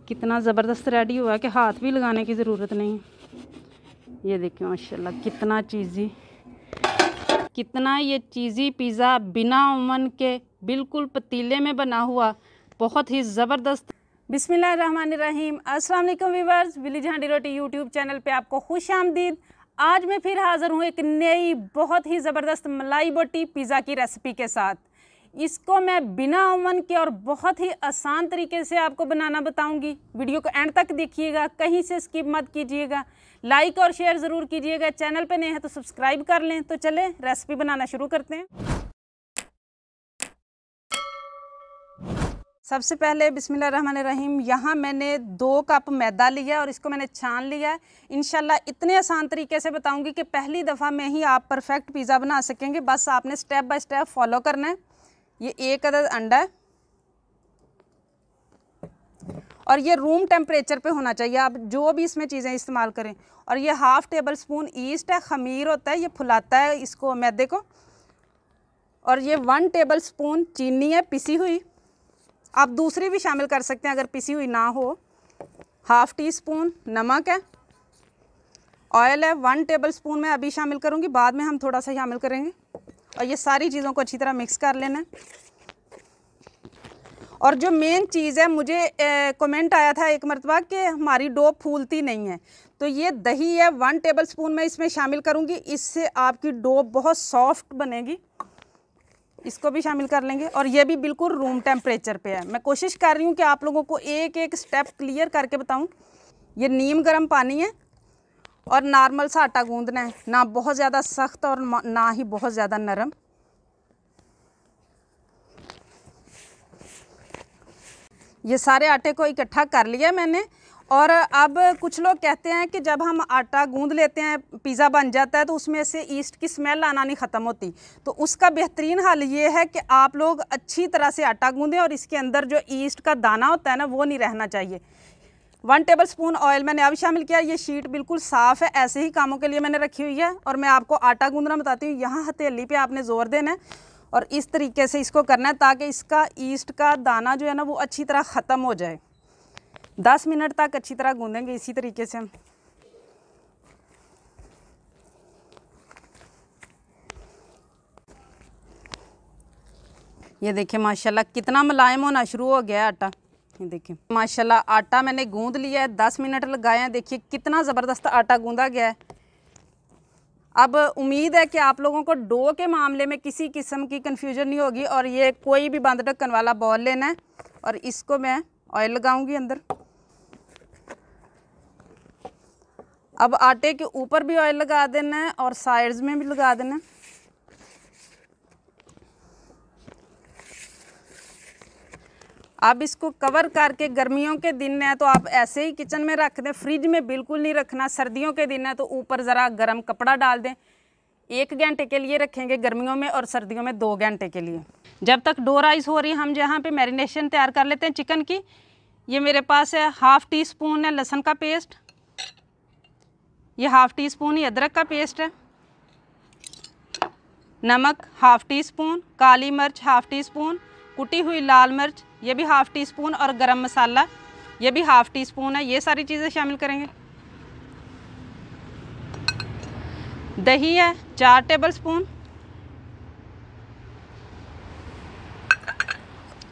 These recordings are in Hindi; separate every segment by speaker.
Speaker 1: कितना ज़बरदस्त रेडी हुआ है कि हाथ भी लगाने की ज़रूरत नहीं। ये देखिए माशाल्लाह कितना ये चीज़ी पिज़्ज़ा बिना ओवन के बिल्कुल पतीले में बना हुआ, बहुत ही ज़बरदस्त। बिस्मिल्लाहिर्रहमानिर्रहीम। अस्सलाम वालेकुम व्यूअर्स, विलेज हांडी रोटी यूट्यूब चैनल पे आपको खुश आमदीद। आज मैं फिर हाज़िर हूँ एक नई बहुत ही ज़बरदस्त मलाई बोटी पिज़्ज़ा की रेसिपी के साथ। इसको मैं बिना ओवन के और बहुत ही आसान तरीके से आपको बनाना बताऊंगी। वीडियो को एंड तक देखिएगा, कहीं से स्किप मत कीजिएगा। लाइक और शेयर ज़रूर कीजिएगा। चैनल पे नए हैं तो सब्सक्राइब कर लें। तो चलें रेसिपी बनाना शुरू करते हैं। सबसे पहले बिस्मिल्लाहिर्रहमानिर्रहीम, यहाँ मैंने 2 कप मैदा लिया और इसको मैंने छान लिया है। इंशाल्लाह इतने आसान तरीके से बताऊंगी कि पहली दफ़ा में ही आप परफेक्ट पिज़्ज़ा बना सकेंगे। बस आपने स्टेप बाय स्टेप फॉलो करना है। ये 1 अदद अंडा है और ये रूम टेम्परेचर पे होना चाहिए, आप जो भी इसमें चीज़ें इस्तेमाल करें। और ये 1/2 टेबल स्पून ईस्ट है, खमीर होता है, ये फुलाता है इसको मैदे को। और ये 1 टेबल स्पून चीनी है पिसी हुई, आप दूसरी भी शामिल कर सकते हैं अगर पिसी हुई ना हो। 1/2 टीस्पून नमक है। ऑयल है 1 टेबल स्पून मैं अभी शामिल करूँगी, बाद में हम थोड़ा सा शामिल करेंगे। और ये सारी चीज़ों को अच्छी तरह मिक्स कर लेना है। और जो मेन चीज़ है, मुझे कमेंट आया था एक मरतबा कि हमारी डो फूलती नहीं है, तो ये दही है 1 टेबल स्पून मैं इसमें शामिल करूँगी। इससे आपकी डो बहुत सॉफ्ट बनेगी, इसको भी शामिल कर लेंगे। और ये भी बिल्कुल रूम टेम्परेचर पे है। मैं कोशिश कर रही हूँ कि आप लोगों को एक एक स्टेप क्लियर करके बताऊँ। ये नीम गर्म पानी है और नॉर्मल सा आटा गूंदना है, ना बहुत ज़्यादा सख्त और ना ही बहुत ज़्यादा नरम। ये सारे आटे को इकट्ठा कर लिया मैंने। और अब कुछ लोग कहते हैं कि जब हम आटा गूंद लेते हैं, पिज़्ज़ा बन जाता है, तो उसमें से ईस्ट की स्मेल आना नहीं ख़त्म होती। तो उसका बेहतरीन हल ये है कि आप लोग अच्छी तरह से आटा गूंदें और इसके अंदर जो ईस्ट का दाना होता है ना, वो नहीं रहना चाहिए। 1 टेबल स्पून ऑयल मैंने अब शामिल किया। ये शीट बिल्कुल साफ़ है, ऐसे ही कामों के लिए मैंने रखी हुई है। और मैं आपको आटा गूंदना बताती हूँ। यहाँ हथेली पे आपने ज़ोर देना है और इस तरीके से इसको करना है ताकि इसका ईस्ट का दाना जो है ना वो अच्छी तरह ख़त्म हो जाए। 10 मिनट तक अच्छी तरह गूंदेंगे इसी तरीके से हम। ये देखिए माशाल्लाह कितना मुलायम होना शुरू हो गया है आटा। ये देखिए माशाल्लाह आटा मैंने गूंद लिया है, 10 मिनट लगाए हैं। देखिए कितना ज़बरदस्त आटा गूंदा गया है। अब उम्मीद है कि आप लोगों को डो के मामले में किसी किस्म की कन्फ्यूजन नहीं होगी। और ये कोई भी बंद ढक्कन वाला बॉल लेना है और इसको मैं ऑयल लगाऊंगी अंदर। अब आटे के ऊपर भी ऑयल लगा देना है और साइड्स में भी लगा देना है। अब इसको कवर करके, गर्मियों के दिन है तो आप ऐसे ही किचन में रख दें, फ्रिज में बिल्कुल नहीं रखना। सर्दियों के दिन है तो ऊपर ज़रा गर्म कपड़ा डाल दें। 1 घंटे के लिए रखेंगे गर्मियों में और सर्दियों में 2 घंटे के लिए। जब तक डो राइस हो रही है, हम जहाँ पे मैरिनेशन तैयार कर लेते हैं चिकन की। ये मेरे पास है 1/2 टीस्पून है लहसुन का पेस्ट, ये 1/2 टीस्पून ही अदरक का पेस्ट है, नमक 1/2 टीस्पून, काली मिर्च 1/2 टीस्पून, कुटी हुई लाल मिर्च ये भी 1/2 टीस्पून और गरम मसाला ये भी 1/2 टीस्पून है। ये सारी चीज़ें शामिल करेंगे। दही है 4 table spoon,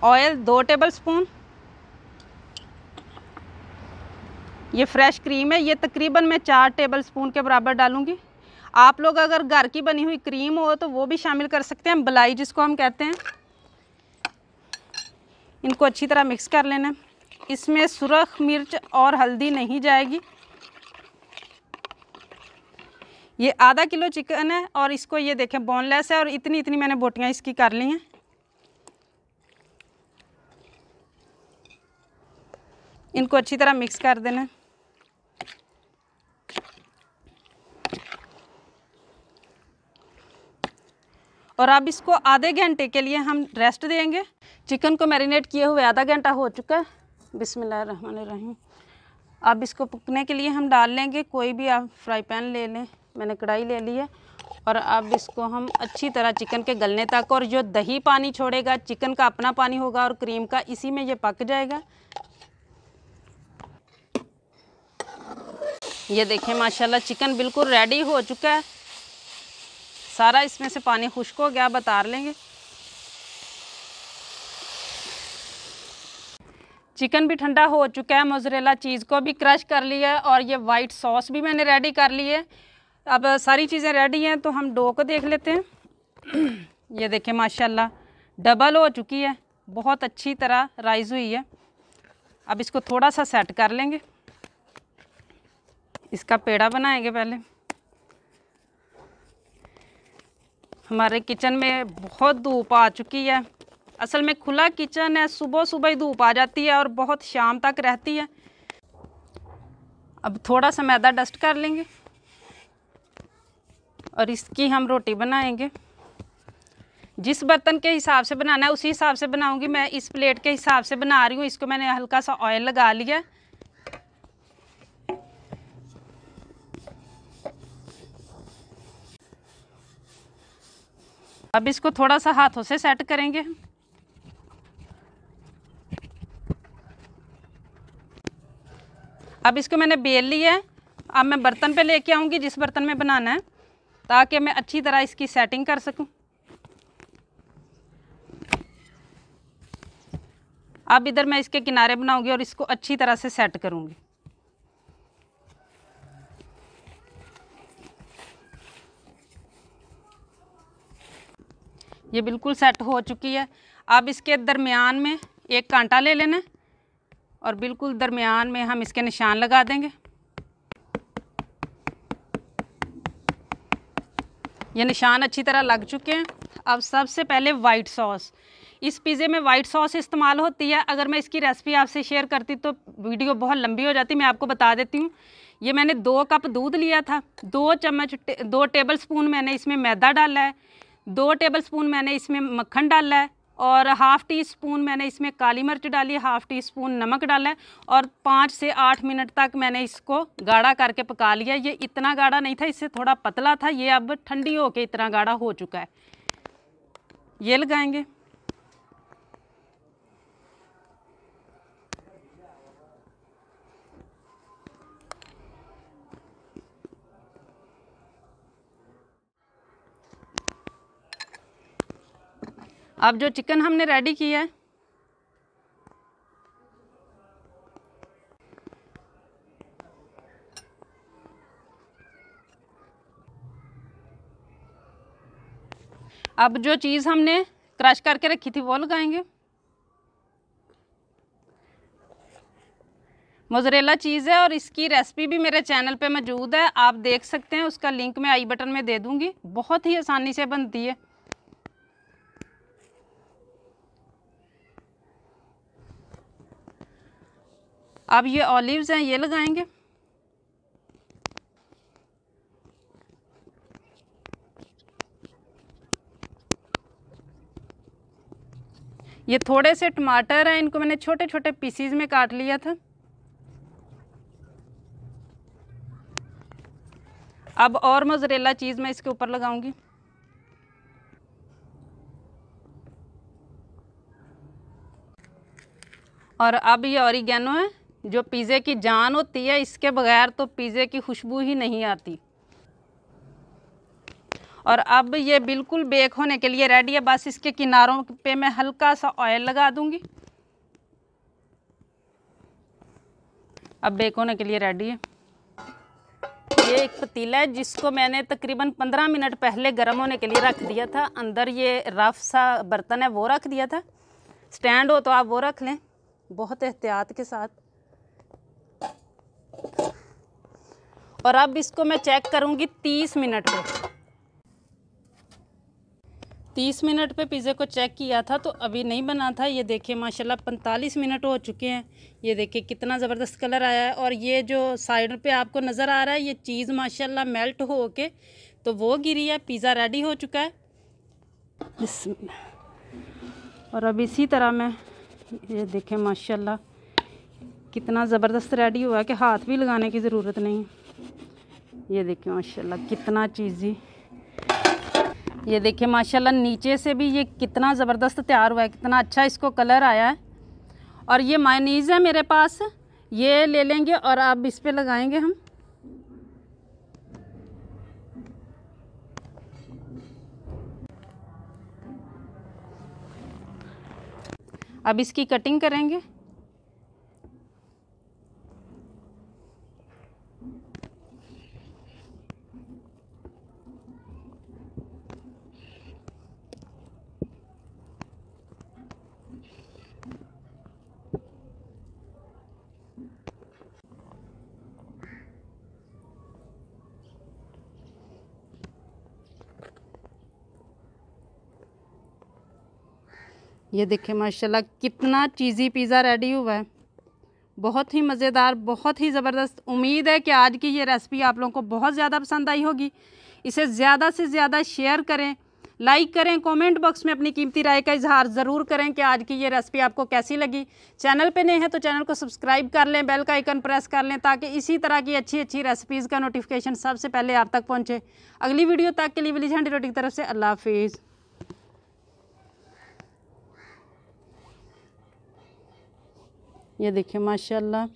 Speaker 1: oil 2 table spoon, ये फ्रेश क्रीम है, ये तकरीबन मैं 4 टेबल स्पून के बराबर डालूंगी। आप लोग अगर घर की बनी हुई क्रीम हो तो वो भी शामिल कर सकते हैं, मलाई जिसको हम कहते हैं। इनको अच्छी तरह मिक्स कर लेना है। इसमें सुरख मिर्च और हल्दी नहीं जाएगी। ये आधा किलो चिकन है और इसको ये देखें बोनलेस है और इतनी इतनी मैंने बोटियाँ इसकी कर ली हैं। इनको अच्छी तरह मिक्स कर देना है। और अब इसको आधे घंटे के लिए हम रेस्ट देंगे। चिकन को मैरिनेट किए हुए आधा घंटा हो चुका है। बिस्मिल्लाहिर्रहमानिर्रहीम। अब इसको पकने के लिए हम डाल लेंगे, कोई भी आप फ्राई पैन ले लें, मैंने कढ़ाई ले ली है। और अब इसको हम अच्छी तरह चिकन के गलने तक, और जो दही पानी छोड़ेगा चिकन का अपना पानी होगा और क्रीम का, इसी में ये पक जाएगा। ये देखिए माशाल्लाह चिकन बिल्कुल रेडी हो चुका है, सारा इसमें से पानी खुश्क हो गया। अब उतार लेंगे। चिकन भी ठंडा हो चुका है, मोज़रेला चीज़ को भी क्रश कर लिया है और ये वाइट सॉस भी मैंने रेडी कर ली है। अब सारी चीज़ें रेडी हैं तो हम डो को देख लेते हैं। ये देखिए माशाल्लाह डबल हो चुकी है, बहुत अच्छी तरह राइज़ हुई है। अब इसको थोड़ा सा सेट कर लेंगे, इसका पेड़ा बनाएंगे पहले। हमारे किचन में बहुत धूप आ चुकी है, असल में खुला किचन है, सुबह सुबह ही धूप आ जाती है और बहुत शाम तक रहती है। अब थोड़ा सा मैदा डस्ट कर लेंगे और इसकी हम रोटी बनाएंगे। जिस बर्तन के हिसाब से बनाना है उसी हिसाब से बनाऊंगी। मैं इस प्लेट के हिसाब से बना रही हूँ, इसको मैंने हल्का सा ऑयल लगा लिया। अब इसको थोड़ा सा हाथों से सेट करेंगे। अब इसको मैंने बेल लिया है, अब मैं बर्तन पे लेके आऊँगी जिस बर्तन में बनाना है, ताकि मैं अच्छी तरह इसकी सेटिंग कर सकूँ। अब इधर मैं इसके किनारे बनाऊँगी और इसको अच्छी तरह से सेट करूँगी। ये बिल्कुल सेट हो चुकी है। अब इसके दरमियान में एक कांटा ले लेना है और बिल्कुल दरमियान में हम इसके निशान लगा देंगे। ये निशान अच्छी तरह लग चुके हैं। अब सबसे पहले वाइट सॉस, इस पिज़्ज़े में वाइट सॉस इस्तेमाल होती है। अगर मैं इसकी रेसिपी आपसे शेयर करती तो वीडियो बहुत लंबी हो जाती, मैं आपको बता देती हूँ। ये मैंने 2 कप दूध लिया था, 2 टेबल स्पून मैंने इसमें मैदा डाला है, 2 टेबल स्पून मैंने इसमें मक्खन डाला है और हाफ़ टी स्पून मैंने इसमें काली मिर्च डाली है, हाफ़ टी स्पून नमक डाला है और 5 से 8 मिनट तक मैंने इसको गाढ़ा करके पका लिया। ये इतना गाढ़ा नहीं था, इससे थोड़ा पतला था। ये अब ठंडी होके इतना गाढ़ा हो चुका है। ये लगाएंगे। अब जो चिकन हमने रेडी किया है, अब जो चीज़ हमने क्रश करके रखी थी वो लगाएंगे। मोज़रेला चीज़ है और इसकी रेसिपी भी मेरे चैनल पे मौजूद है, आप देख सकते हैं। उसका लिंक मैं आई बटन में दे दूँगी। बहुत ही आसानी से बनती है। अब ये ऑलिव्स हैं, ये लगाएंगे। ये थोड़े से टमाटर हैं, इनको मैंने छोटे छोटे पीसीज में काट लिया था। अब और मोज़रेला चीज़ मैं इसके ऊपर लगाऊंगी। और अब ये ऑरिगेनो है, जो पिज़्ज़े की जान होती है, इसके बगैर तो पिज़्ज़े की खुशबू ही नहीं आती। और अब ये बिल्कुल बेक होने के लिए रेडी है। बस इसके किनारों पे मैं हल्का सा ऑयल लगा दूंगी। अब बेक होने के लिए रेडी है। ये एक पतीला है जिसको मैंने तकरीबन 15 मिनट पहले गर्म होने के लिए रख दिया था। अंदर ये रफ सा बर्तन है वो रख दिया था। स्टैंड हो तो आप वो रख लें बहुत एहतियात के साथ। और अब इसको मैं चेक करूंगी 30 मिनट पे। 30 मिनट पे पिज़्ज़े को चेक किया था तो अभी नहीं बना था। ये देखिए माशाल्लाह 45 मिनट हो चुके हैं। ये देखिए कितना ज़बरदस्त कलर आया है। और ये जो साइड पे आपको नज़र आ रहा है, ये चीज़ माशाल्लाह मेल्ट हो के तो वो गिरी है। पिज़्ज़ा रेडी हो चुका है। और अब इसी तरह मैं ये देखें माशाल्लाह कितना ज़बरदस्त रेडी हुआ है कि हाथ भी लगाने की ज़रूरत नहीं। ये देखिए माशाल्लाह कितना चीज़ी। ये देखिए माशाल्लाह नीचे से भी ये कितना ज़बरदस्त तैयार हुआ है, कितना अच्छा इसको कलर आया है। और ये मायोनीज़ है मेरे पास, ये ले लेंगे और अब इस पे लगाएंगे हम। अब इसकी कटिंग करेंगे। ये देखिए माशाल्लाह कितना चीज़ी पिज़्ज़ा रेडी हुआ है, बहुत ही मज़ेदार, बहुत ही ज़बरदस्त। उम्मीद है कि आज की ये रेसिपी आप लोगों को बहुत ज़्यादा पसंद आई होगी। इसे ज़्यादा से ज़्यादा शेयर करें, लाइक करें, कमेंट बॉक्स में अपनी कीमती राय का इजहार ज़रूर करें कि आज की ये रेसिपी आपको कैसी लगी। चैनल पे नए हैं तो चैनल को सब्सक्राइब कर लें, बेल का आइकन प्रेस कर लें ताकि इसी तरह की अच्छी अच्छी रेसिपीज़ का नोटिफिकेशन सबसे पहले आप तक पहुँचे। अगली वीडियो तक के लिए विलेज हैंडी रोटी की तरफ से अल्लाह हाफिज़। ये देखिए माशाल्लाह